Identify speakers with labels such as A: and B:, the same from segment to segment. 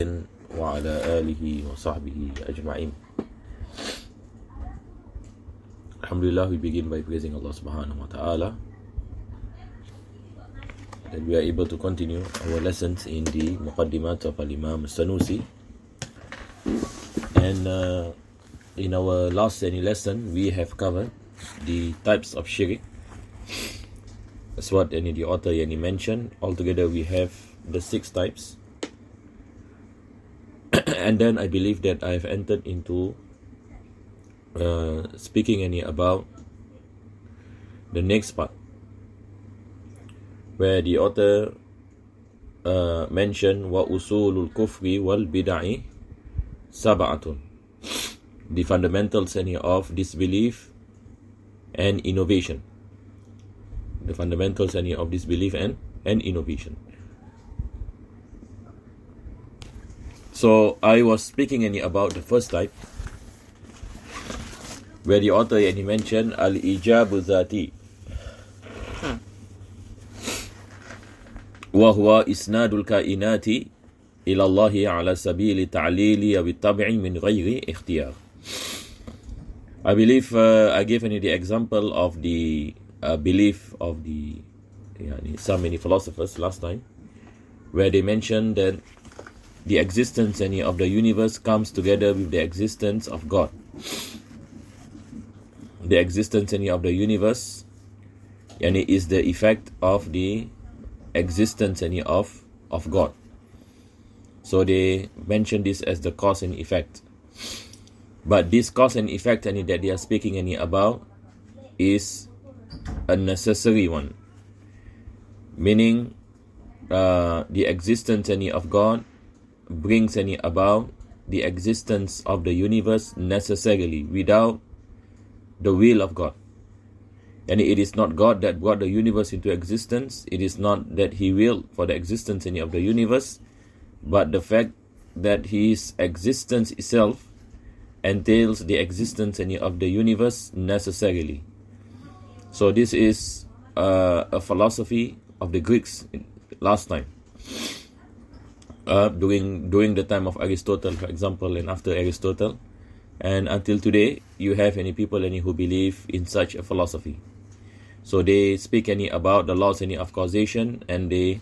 A: وعلى آله وصحبه أجمعين. Alhamdulillah, we begin by praising Allah subhanahu wa ta'ala that we are able to continue our lessons in the Muqaddimat of Al-Imam Sanusi. And in our last lesson, we have covered the types of shirk. That's what the author mentioned. Altogether, we have the 6 types. And then I believe that I have entered into speaking about the next part, where the author mentioned wa usulul kufri wal bid'ah sab'atun, the fundamentals of disbelief and innovation. The fundamentals of disbelief and innovation. So I was speaking about the first type, where the author mentioned al-ijabu dhati, wa huwa isnadul kainati ila Allah ala sabili ta'lili aw at-tab'i min ghairi ikhtiyar. I believe I gave the example of the belief of the some many philosophers last time, where they mentioned that the existence of the universe comes together with the existence of God. The existence of the universe is the effect of the existence of God. So they mention this as the cause and effect. But this cause and effect that they are speaking about is a necessary one, meaning the existence of God brings about the existence of the universe necessarily without the will of God. And it is not God that brought the universe into existence. It is not that He willed for the existence of the universe, but the fact that His existence itself entails the existence of the universe necessarily. So this is a philosophy of the Greeks last time. During the time of Aristotle, for example, and after Aristotle, and until today, you have any people who believe in such a philosophy. So they speak about the laws of causation, and they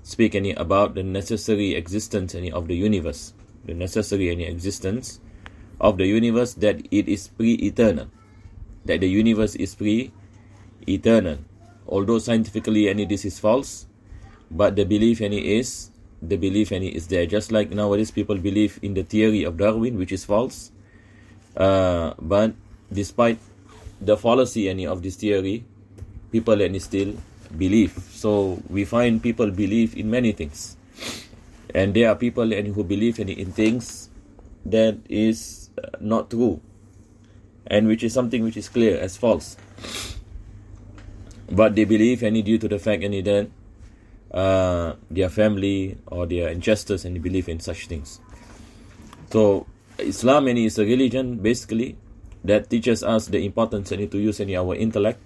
A: speak about the necessary existence of the universe, the necessary existence of the universe, that it is pre-eternal, that the universe is pre-eternal. Although scientifically this is false, but the belief is there. Just like nowadays people believe in the theory of Darwin, which is false. But despite the fallacy of this theory, people still believe. So we find people believe in many things, and there are people who believe in things that is not true, and which is something which is clear as false. But they believe due to the fact that their family or their ancestors believe in such things. So Islam is a religion basically that teaches us the importance to use our intellect,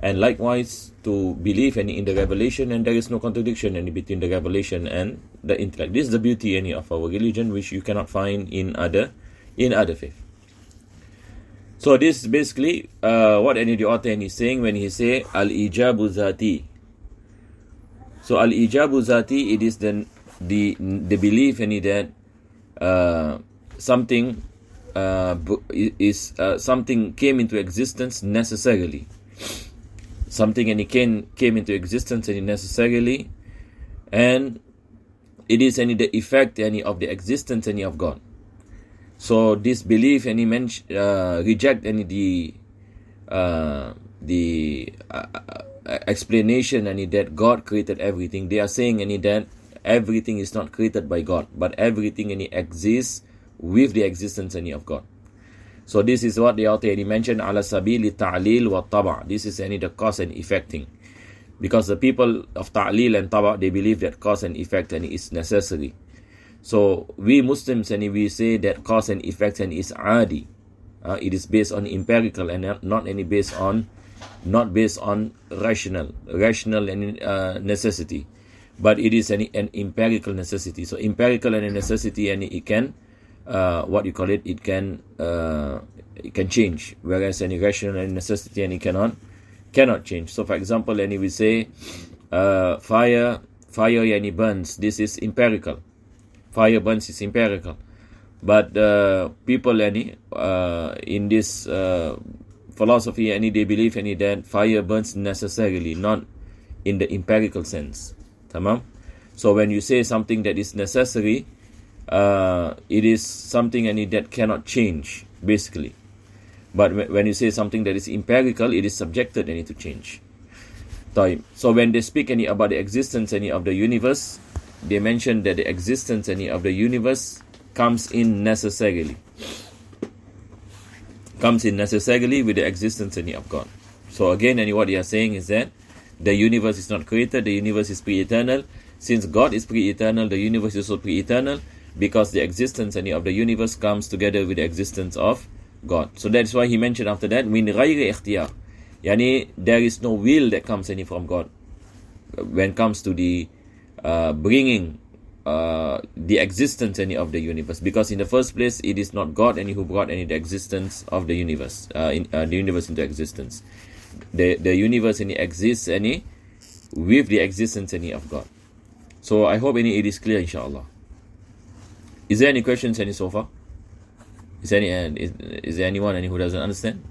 A: and likewise to believe in the revelation, and there is no contradiction between the revelation and the intellect. This is the beauty of our religion, which you cannot find in other faith. So this is basically what the author is saying when he say al-ijabu zati. So al-ijabu zati, it is the belief that something something came into existence necessarily. Something came into existence necessarily, and it is the effect of the existence of God. So this belief reject the explanation that God created everything. They are saying that everything is not created by God, but everything exists with the existence of God. So this is what the author mentioned, ala sabili ta'lil wa taba'. This is the cause and effect thing. Because the people of ta'lil and taba', they believe that cause and effect is necessary. So we Muslims we say that cause and effect is adi. It is based on empirical and not based on rational necessity. but it is an empirical necessity. So empirical and a necessity, and it can, it can change, whereas any rational and necessity, and it cannot change. So for example, and we say fire and it burns. This is empirical. Fire burns is empirical. But people in this philosophy, they believe that fire burns necessarily, not in the empirical sense. Tamam? So when you say something that is necessary, it is something that cannot change, basically. But when you say something that is empirical, it is subjected to change. So when they speak about the existence of the universe, they mention that the existence of the universe comes in necessarily with the existence of God. So again, what they are saying is that the universe is not created, the universe is pre-eternal. Since God is pre-eternal, the universe is also pre-eternal, because the existence of the universe comes together with the existence of God. So that's why he mentioned after that, min ghairi ikhtiyar. There is no will that comes from God when it comes to the bringing the existence of the universe, because in the first place it is not God who brought the existence of the universe, the universe into existence. The universe exists with the existence of God. So I hope it is clear, inshallah. Is there any questions so far? Is there anyone who doesn't understand?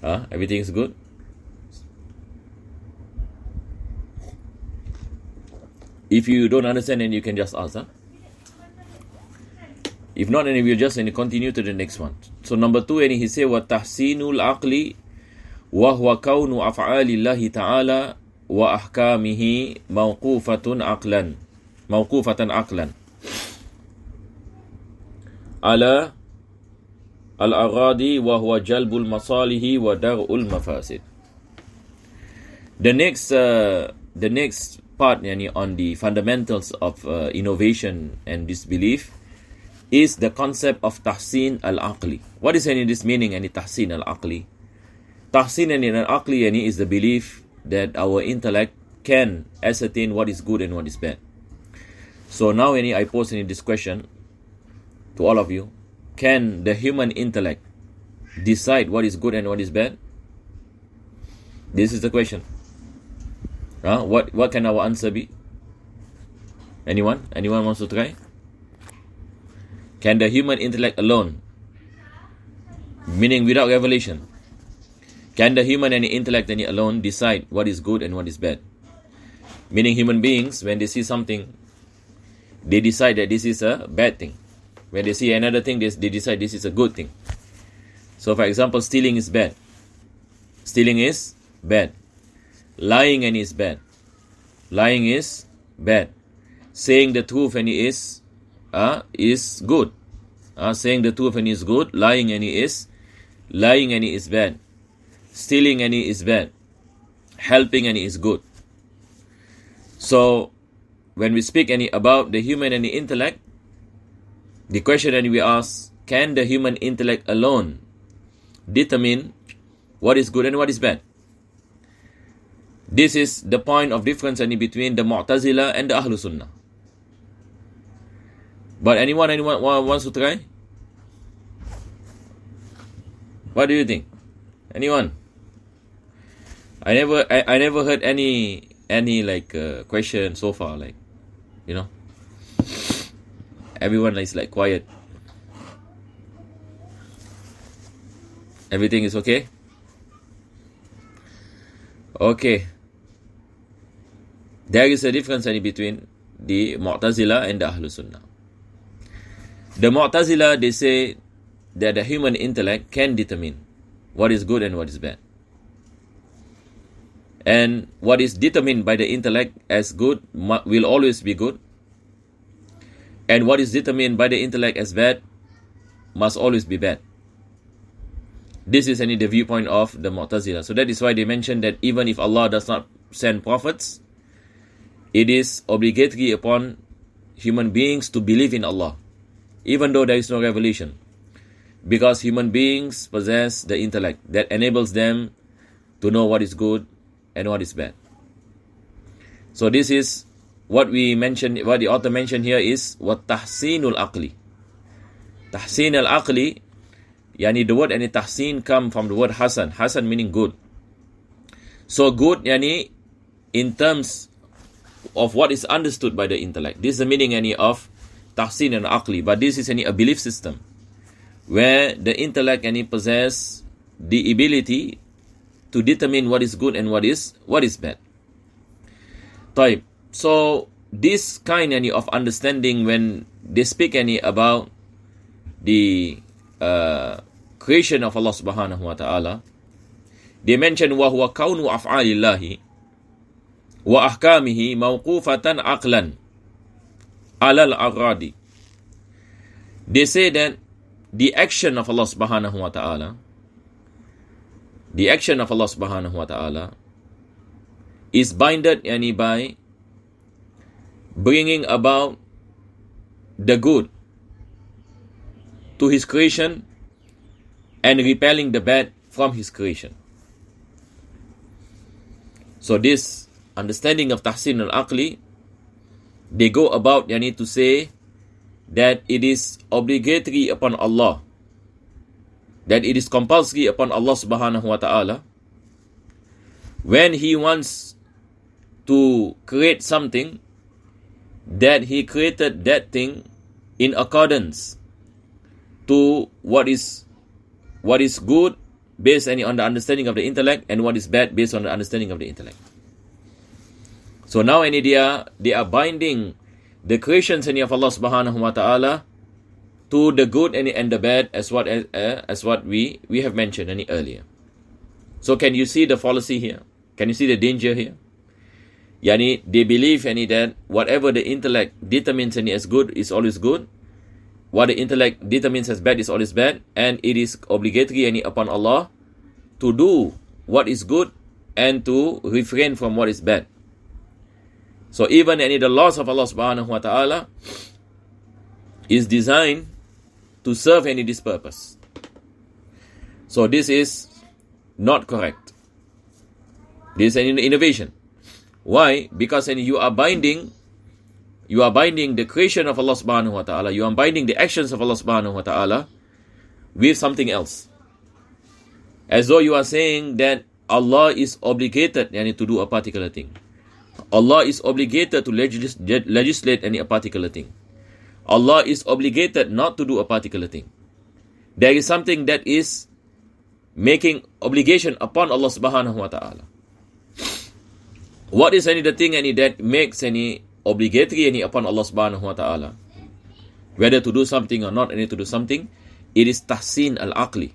A: Everything is good? If you don't understand, then you can just ask. If not, then we'll just continue to the next one. So number 2, he said, وَتَحْسِينُ الْعَقْلِ وَهُوَ كَوْنُ أَفْعَالِ اللَّهِ تَعَالَى وَأَحْكَامِهِ موقوفة عقلا على الأغراض وهو جلب المصالح ودرء المفاسد. The next part on the fundamentals of innovation and disbelief is the concept of tahsin al-aqli. What is this meaning, tahsin al-aqli? Tahsin al-aqli is the belief that our intellect can ascertain what is good and what is bad. So now I pose this question to all of you. Can the human intellect decide what is good and what is bad? This is the question. What can our answer be? Anyone wants to try? Can the human intellect alone, meaning without revelation, can the human intellect alone decide what is good and what is bad? Meaning human beings, when they see something, they decide that this is a bad thing. When they see another thing, they decide this is a good thing. So for example, stealing is bad. Stealing is bad. Lying is bad. Lying is bad. Saying the truth is good. Saying the truth is good. Lying is bad. Stealing is bad. Helping is good. So when we speak about the human intellect, the question we ask, can the human intellect alone determine what is good and what is bad? This is the point of difference between the Mu'tazila and the Ahlul Sunnah. But anyone wants to try? What do you think? Anyone? I never heard any question so far, everyone is quiet. Everything is okay? Okay. There is a difference between the Mu'tazila and the Ahlul Sunnah. The Mu'tazila, they say that the human intellect can determine what is good and what is bad. And what is determined by the intellect as good will always be good. And what is determined by the intellect as bad must always be bad. This is the viewpoint of the Mu'tazila. So that is why they mention that even if Allah does not send prophets, it is obligatory upon human beings to believe in Allah, even though there is no revelation. Because human beings possess the intellect that enables them to know what is good and what is bad. So this is what we mentioned, what the author mentioned here is what tahsinul aqli. Tahsin al-aqli, yani the word yani tahsin come from the word hasan. Hasan meaning good. So good yani in terms of what is understood by the intellect. This is the meaning yani of tahsin al-aqli. But this is yani a belief system where the intellect yani possess the ability to determine what is good and what is bad. Type. So this kind yani of understanding, when they speak yani about the creation of Allah subhanahu wa ta'ala, they mention وَهُوَ كَوْنُ أَفْعَالِ اللَّهِ وَأَحْكَامِهِ مَوْقُوفَةً عَقْلًا عَلَى الْأَغْرَادِ. They say that the action of Allah subhanahu wa ta'ala, the action of Allah subhanahu wa ta'ala is binded yani by bringing about the good to his creation and repelling the bad from his creation. So this understanding of tahsin al-aqli, they go about yani to say that it is obligatory upon Allah, that it is compulsory upon Allah subhanahu wa ta'ala, when he wants to create something, that he created that thing in accordance to what is good based on the understanding of the intellect, and what is bad based on the understanding of the intellect. So now they are binding the creations of Allah subhanahu wa ta'ala to the good and the bad, as what we have mentioned earlier. So can you see the fallacy here? Can you see the danger here? Yani they believe that whatever the intellect determines as good is always good, what the intellect determines as bad is always bad, and it is obligatory upon Allah to do what is good and to refrain from what is bad. So even the laws of Allah subhanahu wa ta'ala is designed to serve this purpose. So this is not correct. This is an innovation. Why? Because you are binding the creation of Allah subhanahu wa ta'ala, you are binding the actions of Allah subhanahu wa ta'ala with something else. As though you are saying that Allah is obligated to do a particular thing. Allah is obligated to legislate a particular thing. Allah is obligated not to do a particular thing. There is something that is making obligation upon Allah subhanahu wa ta'ala. What is the thing that makes obligatory upon Allah subhanahu wa ta'ala, whether to do something or not to do something? It is tahsin al-aqli.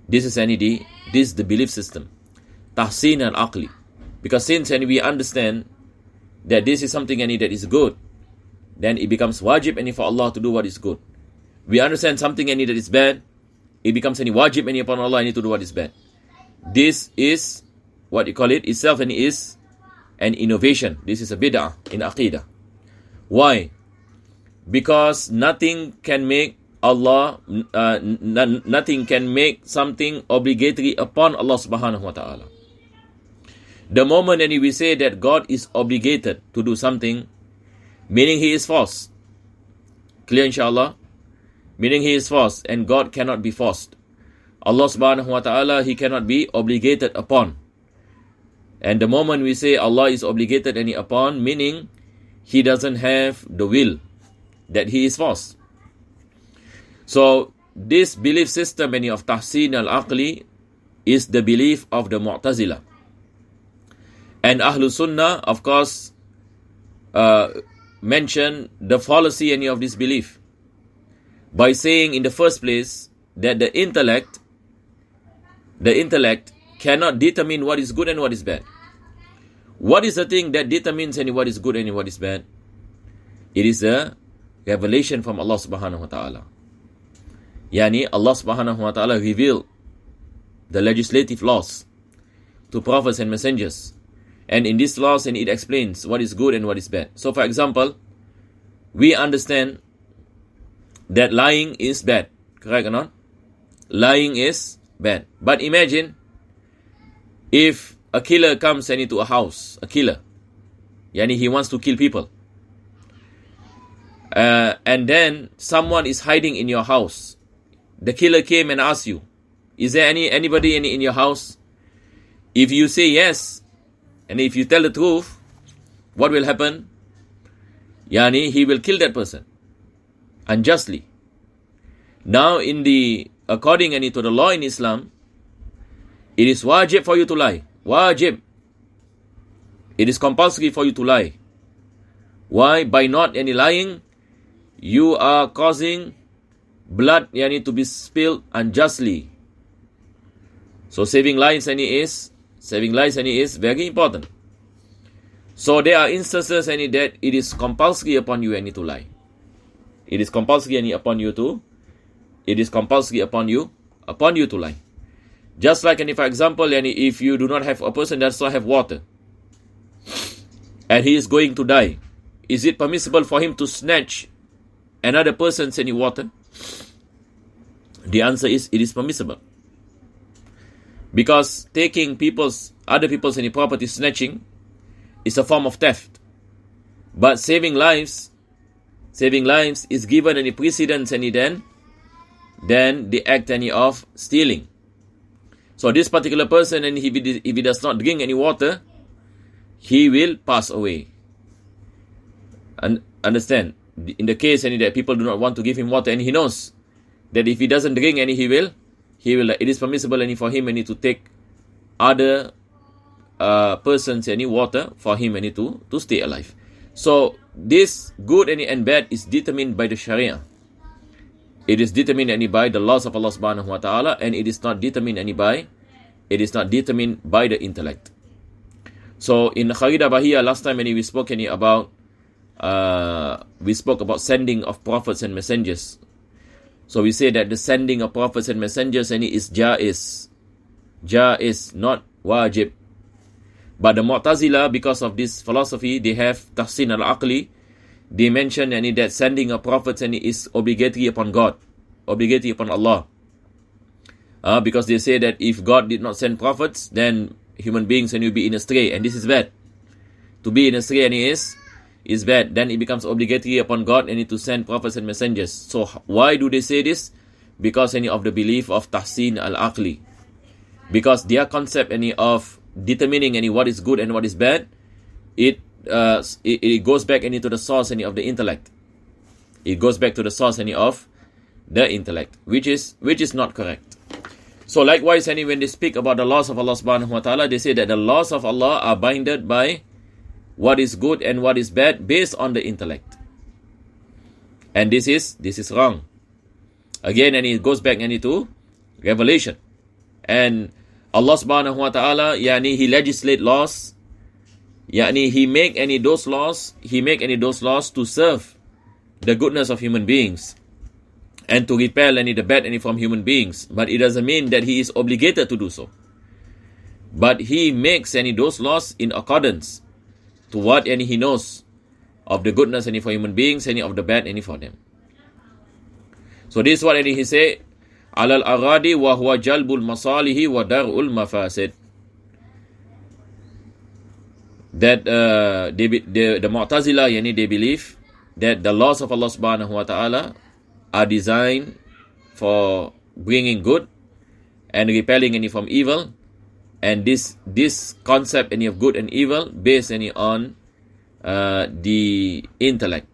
A: This is the belief system, tahsin al-aqli. Because since we understand that this is something that is good, then it becomes wajib for Allah to do what is good. We understand something that is bad, it becomes wajib upon Allah to do what is bad. This is what you call it itself is an innovation. This is a bid'ah in aqidah. Why? Because nothing can make nothing can make something obligatory upon Allah subhanahu wa ta'ala. The moment we say that God is obligated to do something, meaning he is forced. Clear inshallah? Meaning he is forced, and God cannot be forced. Allah subhanahu wa ta'ala, he cannot be obligated upon. And the moment we say Allah is obligated upon, meaning he doesn't have the will, that he is forced. So this belief system of tahsin al-aqli is the belief of the Mu'tazila. And Ahlul Sunnah, of course, mention the fallacy of this belief by saying in the first place that the intellect cannot determine what is good and what is bad. What is the thing that determines what is good and what is bad? It is a revelation from Allah subhanahu wa ta'ala. Yani Allah subhanahu wa ta'ala revealed the legislative laws to prophets and messengers. And in these laws, it explains what is good and what is bad. So for example, we understand that lying is bad. Correct or not? Lying is bad. But imagine if a killer comes into a house, a killer, Yani he wants to kill people. And then someone is hiding in your house. The killer came and asked you, is there anybody in your house? If you say yes, and if you tell the truth, what will happen? Yani he will kill that person unjustly. Now according to the law in Islam, it is wajib for you to lie. Wajib. It is compulsory for you to lie. Why? By not any lying, you are causing blood to be spilled unjustly. So saving lives is very important. So there are instances that it is compulsory upon you to lie. It is compulsory upon you to lie. Just like for example, if you do not have a person that does not have water, and he is going to die, is it permissible for him to snatch another person's water? The answer is it is permissible. Because taking other people's property, snatching, is a form of theft. But saving lives is given any precedence then the act of stealing. So this particular person, if he does not drink any water, he will pass away. And understand, in the case that people do not want to give him water, and he knows that if he doesn't drink he will, it is permissible for him to take other persons water for him to stay alive. So this good and bad is determined by the Sharia. It is determined by the laws of Allah subhanahu wa ta'ala, and it is not determined by the intellect. So in Kharida Bahia last time we spoke about sending of prophets and messengers. So we say that the sending of prophets and messengers is jaiz, not wajib. But the Mu'tazila, because of this philosophy, they have tahsin al-aqli. They mention that sending of prophets is obligatory upon God, obligatory upon Allah. Because they say that if God did not send prophets, then human beings will be in astray, and this is bad. To be in astray is bad. Then it becomes obligatory upon God to send prophets and messengers. So why do they say this? Because of the belief of tahsin al-aqli. Because their concept of determining what is good and what is bad, it goes back into the source of the intellect. It goes back to the source of the intellect, which is not correct. So likewise, when they speak about the laws of Allah subhanahu wa ta'ala, they say that the laws of Allah are bounded by what is good and what is bad based on the intellect. And this is wrong. Again, it goes back to revelation. And Allah subhanahu wa ta'ala, He legislate laws, He make those laws to serve the goodness of human beings and to repel the bad from human beings. But it doesn't mean that He is obligated to do so. But He makes those laws in accordance to what He knows of the goodness for human beings, of the bad for them. So this is what He say, alal aradi wa huwa jalbul masalihi wa dar'ul mafasid. That the Mu'tazila, they believe that the laws of Allah subhanahu wa ta'ala are designed for bringing good and repelling from evil, and this concept of good and evil based on the intellect,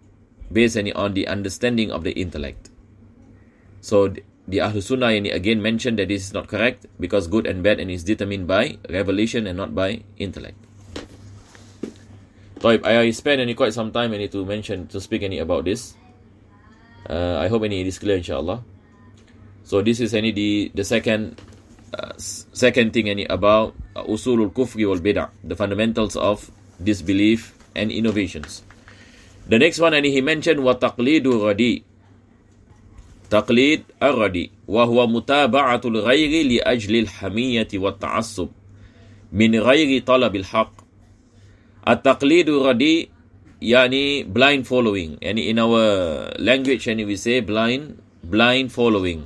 A: based on the understanding of the intellect. So the Ahlus Sunnah again mentioned that this is not correct, because good and bad is determined by revelation and not by intellect. So I spent quite some time to speak about this. I hope it is clear, inshallah. So this is the second thing about usulul kufri wal bid'ah, the fundamentals of disbelief and innovations. The next one he mentioned wa taqlidu radi. Taqlid ar-radi wa huwa mutaba'atul ghairi li ajli al-hamiyyati wa ta'assub min ghairi talab al-haq. At-taqlidu radi blind following. In our language we say blind following.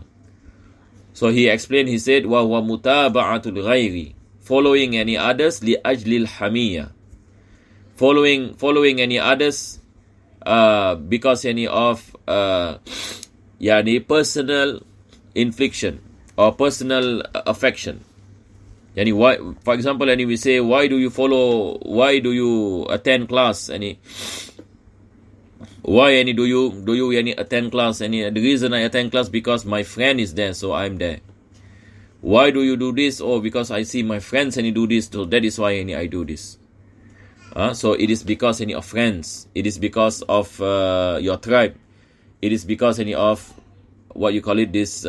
A: So he explained, he said wa huwa mutaba'atul ghairi, following others li ajli al-hamiyya, following any others because any of personal infliction or personal affection. Yani why, for example, we say, why do you attend class? Why do you attend class? The reason I attend class because my friend is there, so I'm there. Why do you do this? Oh, because I see my friends do this, so that is why I do this. So it is because of friends. It is because of your tribe. It is because of what you call it, this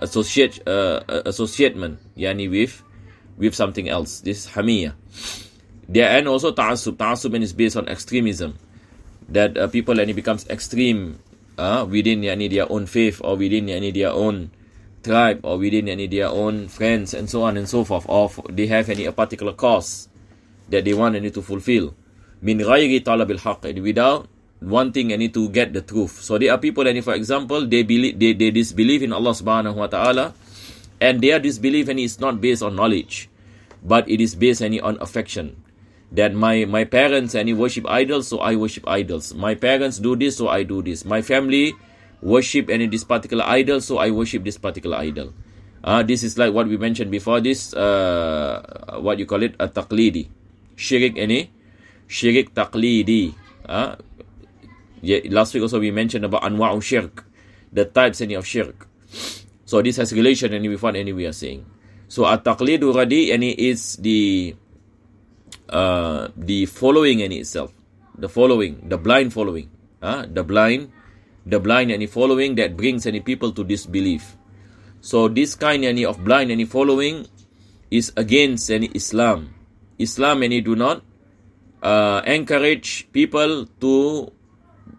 A: association, with something else. This hamiyah. There, and also ta'assub is based on extremism. That people becomes extreme within their own faith, or within their own tribe, or within their own friends, and so on and so forth. Or they have a particular cause that they want to fulfill. Min ghayri talabil haqq, without wanting to get the truth. So there are people, for example, they disbelieve in Allah subhanahu wa ta'ala, and their disbelief is not based on knowledge, but it is based on affection. That my parents worship idols, so I worship idols. My parents do this, so I do this. My family worship this particular idol, so I worship this particular idol. This is like what we mentioned before. This what you call it, a taqlidi, shirik taqlidi. Last week also we mentioned about anwa'u shirk, the types of shirk. So this has relation with what we are saying. So at-taqlidu radi is the following itself, the blind following, the blind following that brings people to disbelief. So this kind of blind following is against Islam. Islam do not encourage people to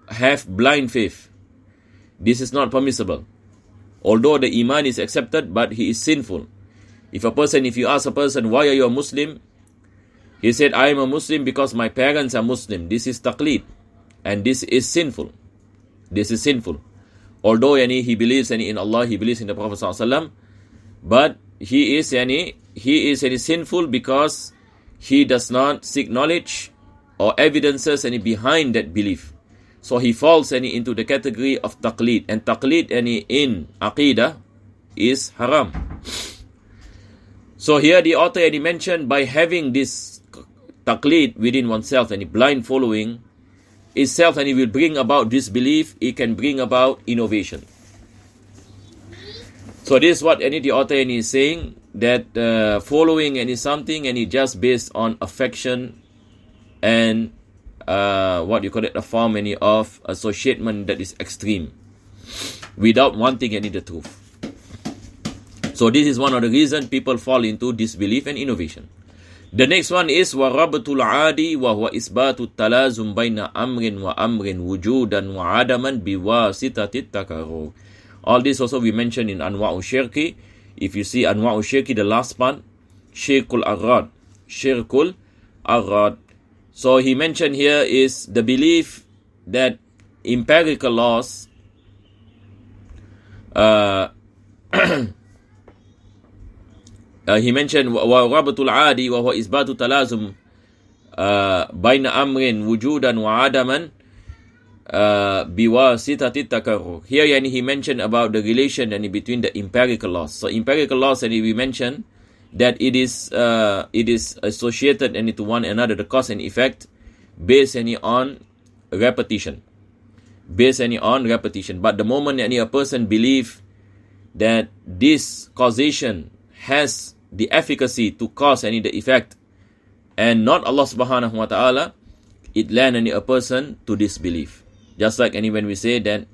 A: have blind faith. This is not permissible. Although the iman is accepted, but he is sinful. If you ask a person, why are you a Muslim? He said, I am a Muslim because my parents are Muslim. This is taqlid, and this is sinful. This is sinful. Although he believes in Allah, he believes in the Prophet ﷺ, but he is sinful because he does not seek knowledge or evidences behind that belief. So he falls into the category of taqlid, and taqlid in aqidah is haram. So here the author mentioned, by having this taqlid within oneself, blind following itself, it will bring about disbelief. It can bring about innovation. So this is what the author is saying, that following is something just based on affection and what you call it, a form of association that is extreme, without wanting the truth. So this is one of the reasons people fall into disbelief and innovation. The next one is warabatul adi wa huwa isbatu talazum baina amrin wa amrin wujudan wa adaman biwasitati takarrur. All this also we mentioned in Anwa'u Shirki. If you see Anwa'u Shirki, the last part, Shirkul Arad. So he mentioned here is the belief that empirical laws he mentioned warabatul adi wa huwa isbatu talazum baina amrin wujudan wa adaman biwasitati takarrur. Here he mentioned about the relation between the empirical laws. So empirical laws, we mentioned that it is associated to one another, the cause and effect, based on repetition. But the moment a person believes that this causation has the efficacy to cause the effect, and not Allah subhanahu wa ta'ala, it lands a person to disbelief. Just like when we say that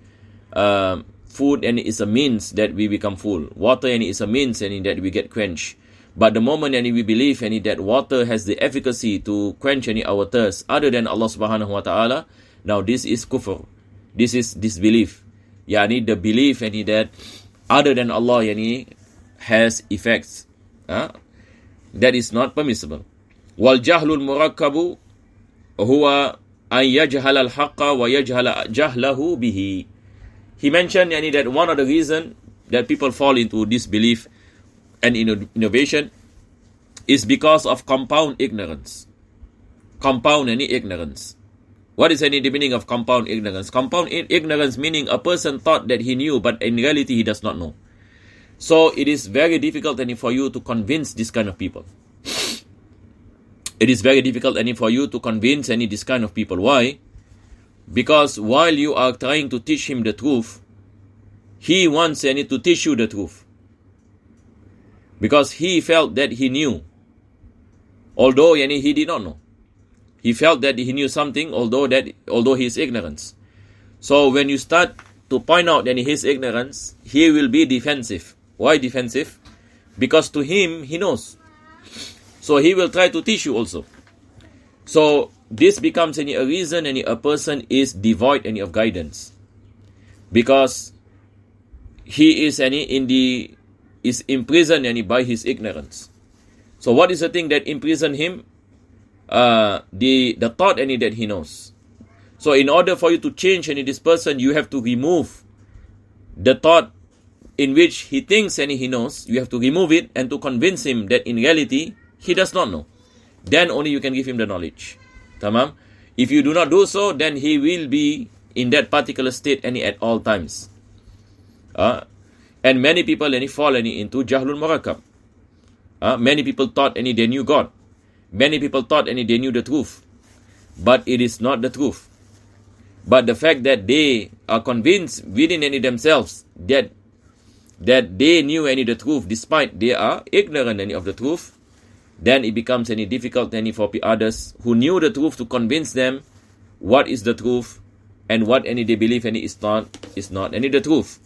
A: food is a means that we become full, water is a means that we get quenched. But the moment we believe that water has the efficacy to quench our thirst other than Allah subhanahu wa ta'ala, now this is kufr. This is disbelief. The belief that other than Allah has effects. That is not permissible. Wal jahlul murakkabu huwa an yajhala al haqqa wa yajhala jahlahu bihi. He mentioned that one of the reasons that people fall into disbelief and innovation is because of compound ignorance. compound any ignorance. What is any the meaning of compound ignorance? Compound ignorance meaning a person thought that he knew, but in reality he does not know. So it is very difficult for you to convince this kind of people. It is very difficult for you to convince this kind of people. Why? Because while you are trying to teach him the truth, he wants to teach you the truth. Because he felt that he knew, although he did not know. He felt that he knew something, although he is ignorant. So when you start to point out his ignorance, he will be defensive. Why defensive? Because to him, he knows. So he will try to teach you also. So this becomes a reason a person is devoid of guidance. Because he is imprisoned by his ignorance. So what is the thing that imprisoned him? The thought that he knows. So in order for you to change this person, you have to remove the thought in which he thinks he knows. You have to remove it and to convince him that in reality he does not know. Then only you can give him the knowledge. Tamam? If you do not do so, then he will be in that particular state at all times. And many people fall into Jahlul Murakkab. Many people thought they knew God. Many people thought they knew the truth. But it is not the truth. But the fact that they are convinced within themselves that they knew the truth, despite they are ignorant of the truth, then it becomes difficult for others who knew the truth to convince them what is the truth and what they believe is not the truth.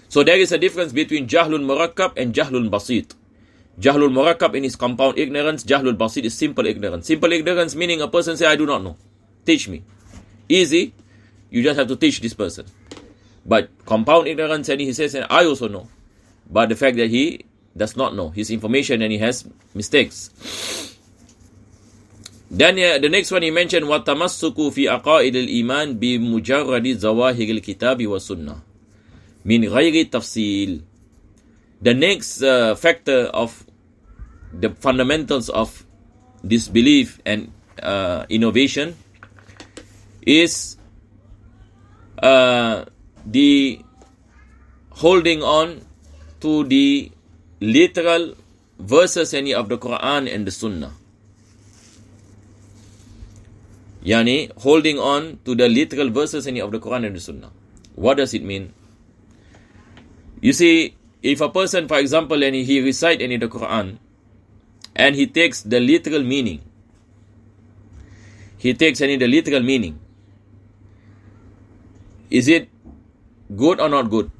A: So there is a difference between Jahlul Murakkab and Jahlul Basit. Jahlul Murakkab is compound ignorance. Jahlul Basit is simple ignorance. Simple ignorance meaning a person say, I do not know. Teach me. Easy. You just have to teach this person. But compound ignorance, he says, I also know. But the fact that he does not know his information and he has mistakes. Then the next one he mentioned, وَالتَّمَسُّكُ فِي أَقَائِدِ الْإِيمَانِ بِمُجَرَّدِ ظَوَاهِرِ الْكِتَابِ وَالسُّنَّةِ مِنْ غَيْرِ تَفْصِيل. The next factor of the fundamentals of disbelief and innovation is the holding on to the literal verses of the Quran and the Sunnah. Yani holding on to the literal verses of the Quran and the Sunnah. What does it mean? You see, if a person, for example, he recite the Quran and he takes the literal meaning, is it good or not good?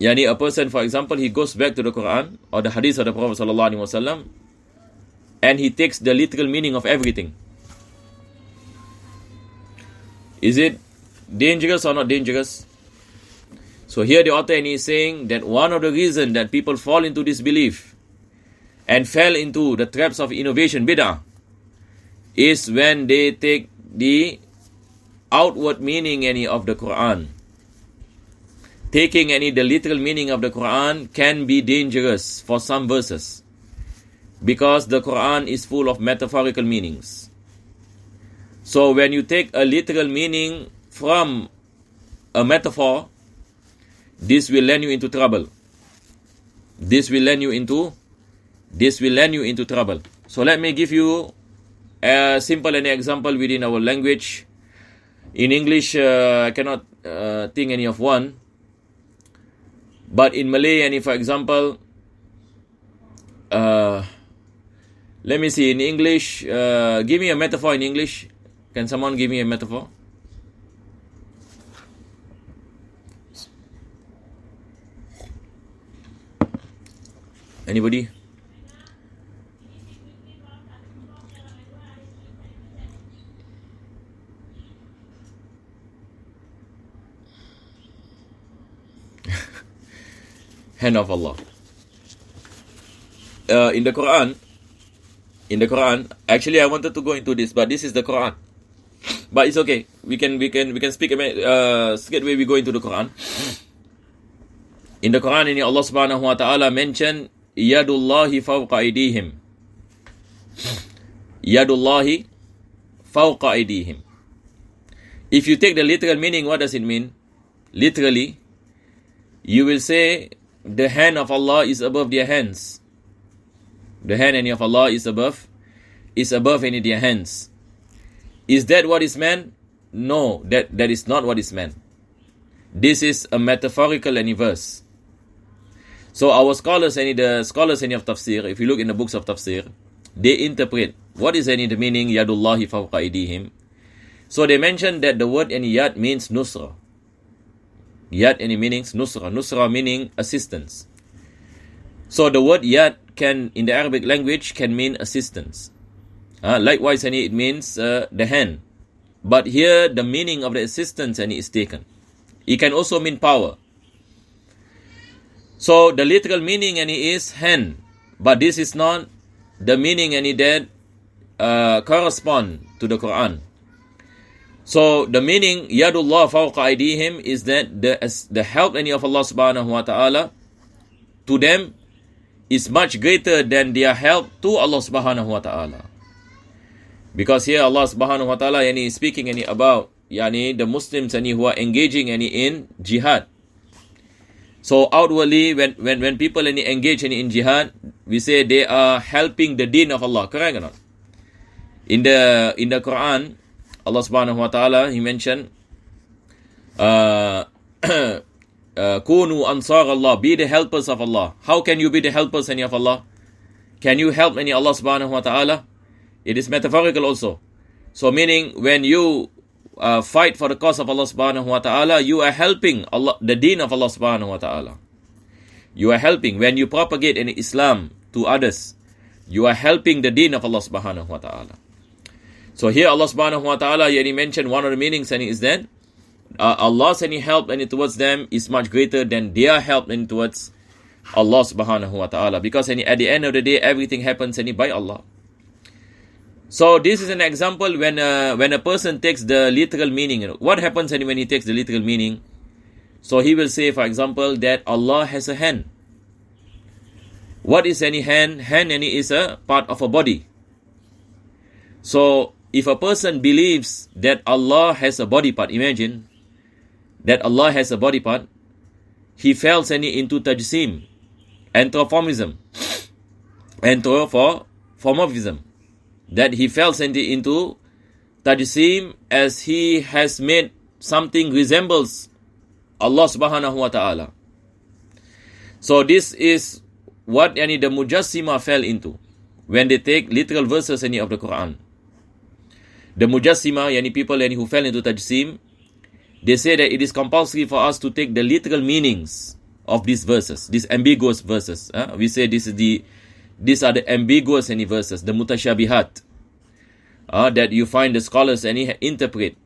A: Yani a person, for example, he goes back to the Quran or the hadith of the Prophet ﷺ and he takes the literal meaning of everything. Is it dangerous or not dangerous? So here the author is saying that one of the reasons that people fall into disbelief and fell into the traps of innovation, bid'ah, is when they take the outward meaning of the Quran. Taking the literal meaning of the Quran can be dangerous for some verses because the Quran is full of metaphorical meanings. So when you take a literal meaning from a metaphor, this will land you into trouble. This will land you into trouble. So let me give you a simple example within our language. In English, I cannot think any of one. But in Malay, for example, let me see, in English, give me a metaphor in English. Can someone give me a metaphor? Anybody? Hand of Allah. In the Quran, actually I wanted to go into this, but this is the Quran. But it's okay. We can speak straight away we go into the Quran. In the Quran, Allah subhanahu wa ta'ala mentioned Yadullahi fawqa aydihim. Yadullahi fawqa aydihim. If you take the literal meaning, what does it mean? Literally, you will say the hand of Allah is above their hands. The hand of Allah is above any of their hands. Is that what is meant? No, that is not what is meant. This is a metaphorical verse. So our scholars, the scholars of tafsir, if you look in the books of tafsir, they interpret what is the meaning Yadullahi fawqa aydihim. So they mention that the word yad means nusra. Yad meanings nusra. Nusra meaning assistance. So the word yad can, in the Arabic language, can mean assistance. Likewise, it means the hand. But here, the meaning of the assistance is taken. It can also mean power. So the literal meaning is hand. But this is not the meaning that correspond to the Quran. So the meaning Yadullah fawqa aydihim is that the help of Allah subhanahu wa ta'ala to them is much greater than their help to Allah subhanahu wa ta'ala. Because here Allah subhanahu wa ta'ala is speaking about the Muslims who are engaging in jihad. So outwardly, when people engage in jihad, we say they are helping the deen of Allah. Correct or not? In the Quran, Allah subhanahu wa ta'ala, He mentioned, Kunu ansar Allah, be the helpers of Allah. How can you be the helpers of Allah? Can you help Allah subhanahu wa ta'ala? It is metaphorical also. So meaning, when you fight for the cause of Allah subhanahu wa ta'ala, you are helping Allah, the deen of Allah subhanahu wa ta'ala. You are helping. When you propagate Islam to others, you are helping the deen of Allah subhanahu wa ta'ala. So here Allah subhanahu wa ta'ala mentioned one of the meanings is that Allah's help towards them is much greater than their help towards Allah subhanahu wa ta'ala. Because at the end of the day, everything happens by Allah. So this is an example when a person takes the literal meaning. What happens when he takes the literal meaning? So he will say, for example, that Allah has a hand. What is hand? Hand is a part of a body. So if a person believes that Allah has a body part, imagine that Allah has a body part, he falls into tajsim, anthropomorphism, that he falls into tajsim as he has made something resembles Allah subhanahu wa ta'ala. So this is what the Mujassima fell into when they take literal verses of the Quran. The Mujassima, people who fell into tajsim, they say that it is compulsory for us to take the literal meanings of these verses, these ambiguous verses. We say these are the ambiguous verses, the mutashabihat, that you find the scholars interpret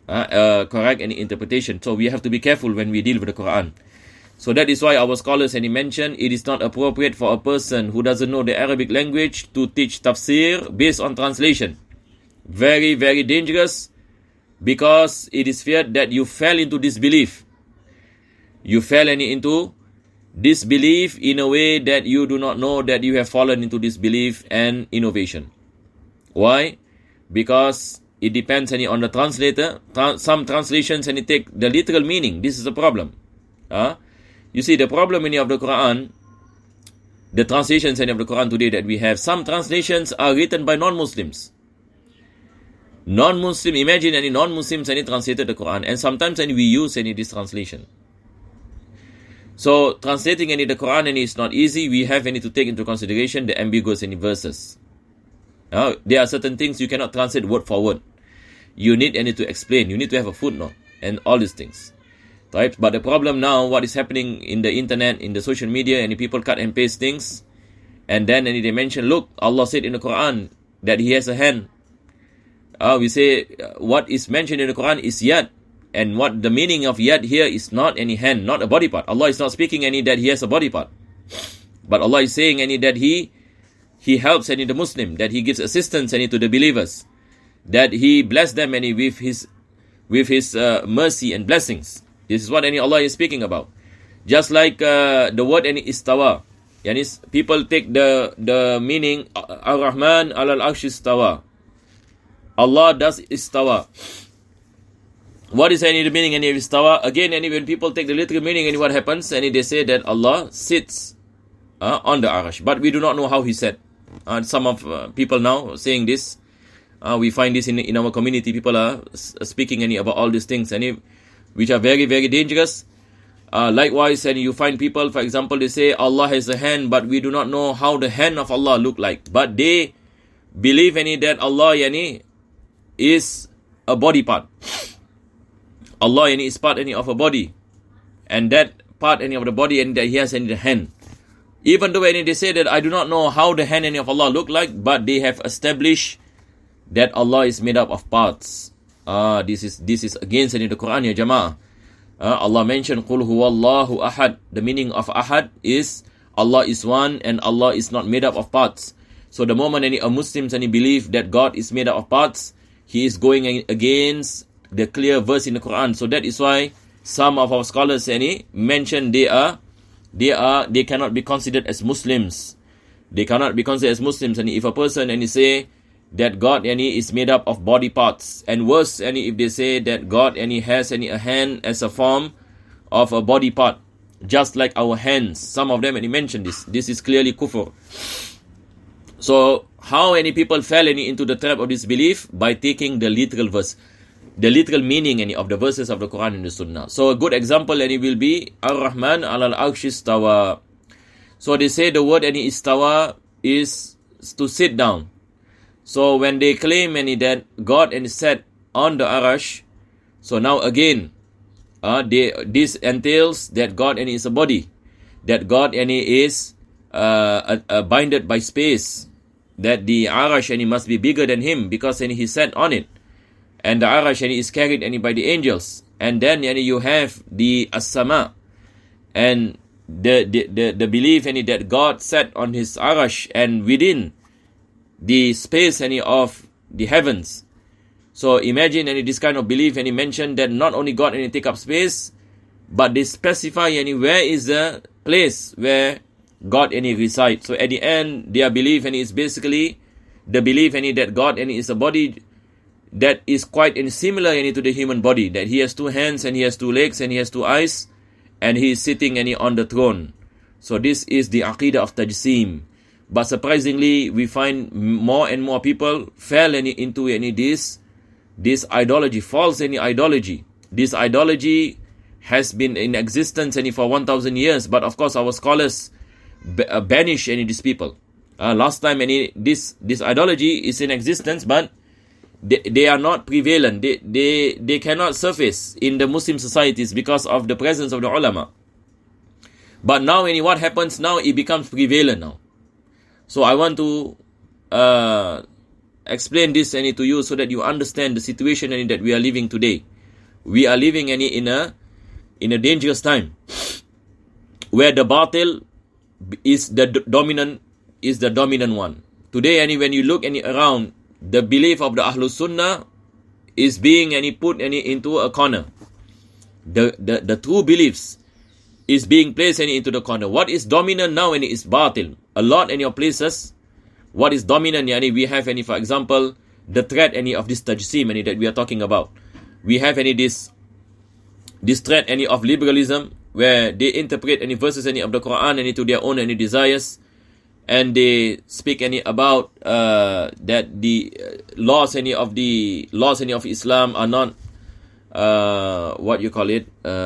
A: correct interpretation. So we have to be careful when we deal with the Quran. So that is why our scholars mention it is not appropriate for a person who doesn't know the Arabic language to teach tafsir based on translation. Very, very dangerous, because it is feared that you fell into disbelief. You fell into disbelief in a way that you do not know that you have fallen into disbelief and innovation. Why? Because it depends on the translator. Some translations take the literal meaning. This is the problem. You see, the problem of the Quran, the translations of the Quran today that we have, some translations are written by non-Muslims. Non-Muslim, imagine any non-Muslims translated the Quran, and sometimes we use this translation. So translating the Quran is not easy. We have to take into consideration the ambiguous verses. There are certain things you cannot translate word for word. You need to explain. You need to have a footnote and all these things. Right? But the problem now, what is happening in the internet, in the social media, and people cut and paste things, and then they mention, look, Allah said in the Quran that He has a hand. We say what is mentioned in the Quran is yad, and what the meaning of yad here is not any hand, not a body part. Allah is not speaking that He has a body part, but Allah is saying that He helps the Muslim, that He gives assistance to the believers, that He bless them with His mercy and blessings. This is what Allah is speaking about. Just like the word istawa, people take the meaning Ar-Rahman al-Arsh istawa. Allah does istawa. What is any the meaning any of istawa? Again, when people take the literal meaning, and what happens? And they say that Allah sits on the arash, but we do not know how He sat. Some of people now saying this. We find this in our community. People are speaking about all these things, which are very, very dangerous. Likewise, and you find people, for example, they say Allah has a hand, but we do not know how the hand of Allah look like. But they believe that Allah is a body part. Allah is part of a body, and that part of the body, and that He has the hand. Even though they say that I do not know how the hand of Allah look like, but they have established that Allah is made up of parts. This is against the Quran, ya Jama'ah. Allah mentioned Qul huwallahu ahad. The meaning of ahad is Allah is one and Allah is not made up of parts. So the moment a Muslim believe that God is made up of parts, he is going against the clear verse in the Quran. So that is why some of our scholars mention they cannot be considered as Muslims. They cannot be considered as Muslims. And if a person say that God is made up of body parts, and worse if they say that God has a hand as a form of a body part, just like our hands. Some of them mention this. This is clearly kufr. So how people fell into the trap of disbelief? By taking the literal verse, the literal meaning of the verses of the Quran and the Sunnah. So a good example will be Ar-Rahman al-Arsh istawa. So they say the word istawa is to sit down. So when they claim that God sat on the arash, so now again, this entails that God is a body, that God is binded by space, that the arash must be bigger than Him because He sat on it, and the arash is carried by the angels, and then you have the as-sama, and the belief that God sat on His arash and within the space of the heavens. So imagine this kind of belief, and he mentioned that not only God take up space, but they specify where is the place where God resides. So at the end, their belief is basically the belief that God is a body that is quite similar to the human body, that He has two hands and He has two legs and He has two eyes, and He is sitting on the throne. So this is the aqidah of tajseem. But surprisingly, we find more and more people fell into this ideology, false ideology. This ideology has been in existence for 1,000 years. But of course, our scholars banish these people. Last time, this ideology is in existence, but they are not prevalent. They cannot surface in the Muslim societies because of the presence of the ulama. But now, what happens now? It becomes prevalent now. So I want to explain this to you so that you understand the situation that we are living today. We are living in a dangerous time where the batil is the dominant one. Today, when you look around, the belief of the Ahlus Sunnah is being put into a corner. The true beliefs is being placed into the corner. What is dominant now is batil. A lot in your places, what is dominant, we have for example, the threat of this tajseem that we are talking about. We have this threat of liberalism, where they interpret verses of the Quran to their own desires, and they speak about that the laws of Islam are not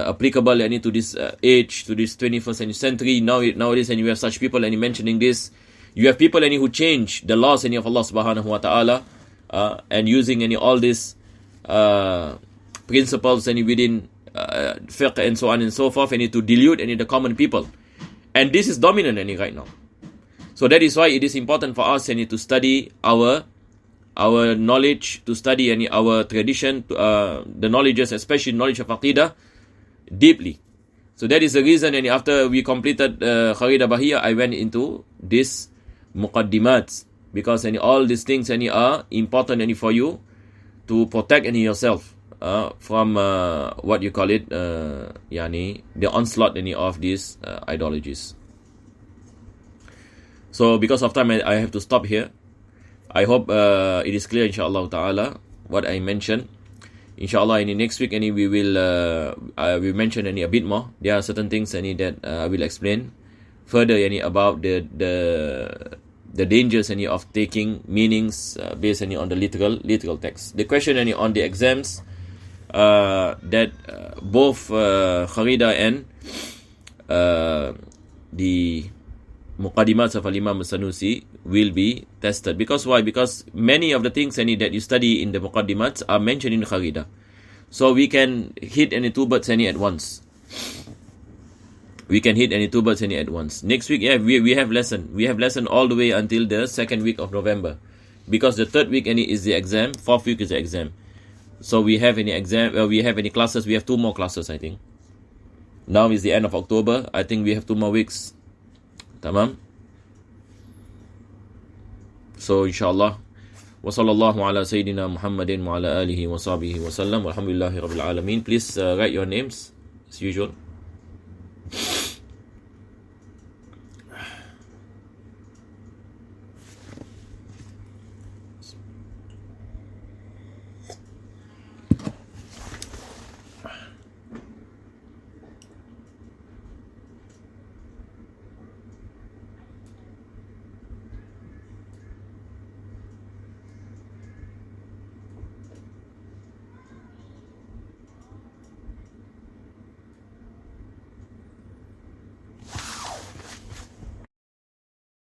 A: applicable to this age, to this 21st century. Nowadays, and you have such people mentioning this. You have people who change the laws of Allah subhanahu wa ta'ala and using all these principles within fiqh and so on and so forth, to dilute the common people. And this is dominant right now. So that is why it is important for us to study our knowledge, to study our tradition, the knowledges, especially knowledge of Aqidah, deeply. So that is the reason, after we completed Kharidah Bahiyya, I went into this Muqaddimat, because all these things are important for you to protect yourself from the onslaught of these ideologies. So because of time, I have to stop here. I hope it is clear, inshallah ta'ala, what I mentioned. Inshallah, in the next week, we will mention a bit more. There are certain things that I will explain further about the dangers of taking meanings based on the literal text. The question on the exams that both Kharida and the Muqaddimat of Al-Imam Sanusi will be tested. Because why? Because many of the things that you study in the Muqaddimat are mentioned in Kharida. So we can hit any two birds at once. We can hit any two birds at once. Next week, we have lesson. We have lesson all the way until the second week of November. Because the third week is the exam, fourth week is the exam. So we have any classes, we have 2 more classes, I think. Now is the end of October. I think we have 2 more weeks. Tamam. So inshallah, wa sallallahu ala sayyidina Muhammadin wa ala alihi wa sahbihi wa sallam, walhamdulillahi rabbil alamin. Please write your names as usual.